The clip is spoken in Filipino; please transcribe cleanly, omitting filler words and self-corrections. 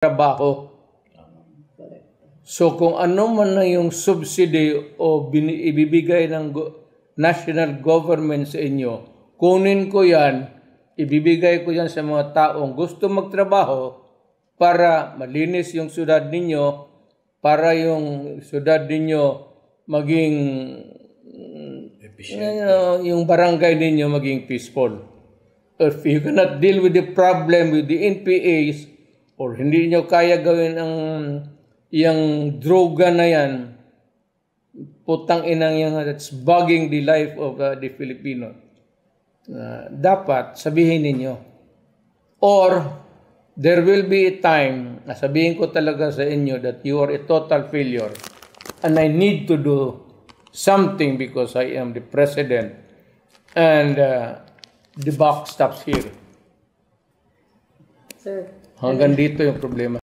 trabaho. So kung ano man na yung subsidy o ibibigay ng national government sa inyo, kunin ko yan, ibibigay ko yan sa mga taong gusto magtrabaho para malinis yung syudad ninyo, para yung syudad ninyo maging yung barangay ninyo maging peaceful. If you cannot deal with the problem with the NPAs or hindi nyo kaya gawin ang yung droga na yan, putang inang yan, that's bugging the life of the Filipino. Dapat sabihin ninyo. Or, there will be a time na sabihin ko talaga sa inyo that you are a total failure and I need to do something because I am the president and the buck stops here. Sir, Hanggang dito yung problema.